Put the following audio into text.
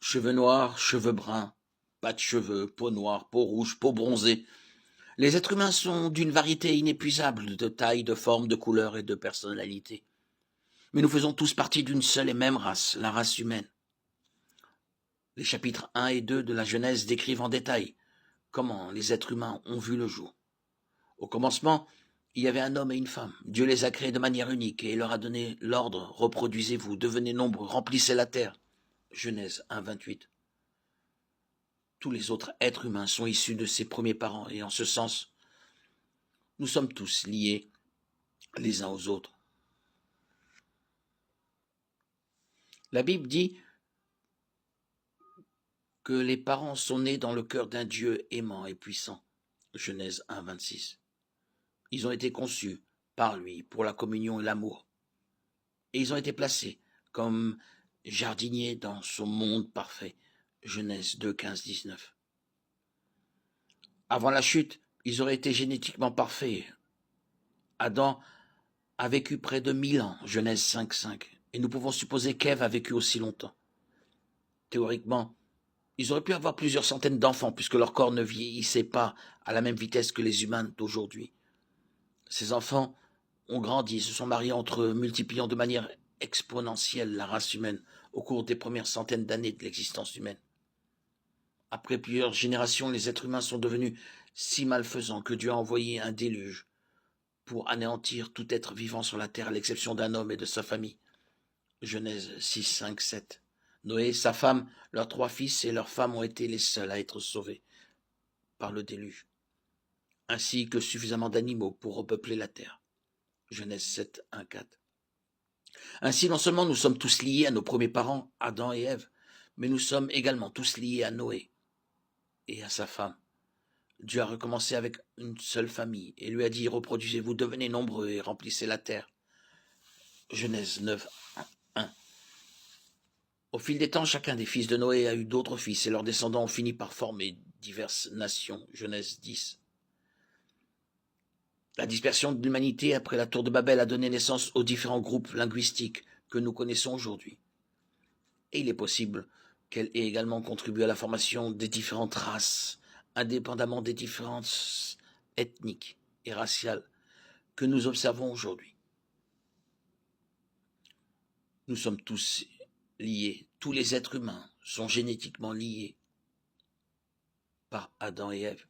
Cheveux noirs, cheveux bruns, pas de cheveux, peau noire, peau rouge, peau bronzée. Les êtres humains sont d'une variété inépuisable de taille, de forme, de couleur et de personnalité. Mais nous faisons tous partie d'une seule et même race, la race humaine. Les chapitres 1 et 2 de la Genèse décrivent en détail comment les êtres humains ont vu le jour. Au commencement, il y avait un homme et une femme. Dieu les a créés de manière unique et il leur a donné l'ordre, reproduisez-vous, devenez nombreux, remplissez la terre. Genèse 1, 28. Tous les autres êtres humains sont issus de ses premiers parents et en ce sens, nous sommes tous liés les uns aux autres. La Bible dit que les parents sont nés dans le cœur d'un Dieu aimant et puissant. Genèse 1, 26. Ils ont été conçus par lui pour la communion et l'amour. Et ils ont été placés comme jardiniers dans son monde parfait. Genèse 2, 15, 19. Avant la chute, ils auraient été génétiquement parfaits. Adam a vécu près de 1000 ans, Genèse 5, 5. Et nous pouvons supposer qu'Ève a vécu aussi longtemps. Théoriquement, ils auraient pu avoir plusieurs centaines d'enfants puisque leur corps ne vieillissait pas à la même vitesse que les humains d'aujourd'hui. Ces enfants ont grandi, se sont mariés entre eux, multipliant de manière exponentielle la race humaine au cours des premières centaines d'années de l'existence humaine. Après plusieurs générations, les êtres humains sont devenus si malfaisants que Dieu a envoyé un déluge pour anéantir tout être vivant sur la terre à l'exception d'un homme et de sa famille. Genèse 6, 5, 7. Noé, sa femme, leurs 3 fils et leurs femmes ont été les seuls à être sauvés par le déluge, ainsi que suffisamment d'animaux pour repeupler la terre. Genèse 7, 1, 4. Ainsi, non seulement nous sommes tous liés à nos premiers parents, Adam et Ève, mais nous sommes également tous liés à Noé et à sa femme. Dieu a recommencé avec une seule famille et lui a dit « Reproduisez-vous, devenez nombreux et remplissez la terre ». Genèse 9, 1. Au fil des temps, chacun des fils de Noé a eu d'autres fils et leurs descendants ont fini par former diverses nations. Genèse 10. La dispersion de l'humanité après la tour de Babel a donné naissance aux différents groupes linguistiques que nous connaissons aujourd'hui. Et il est possible qu'elle ait également contribué à la formation des différentes races, indépendamment des différences ethniques et raciales que nous observons aujourd'hui. Nous sommes tous liés, tous les êtres humains sont génétiquement liés par Adam et Ève.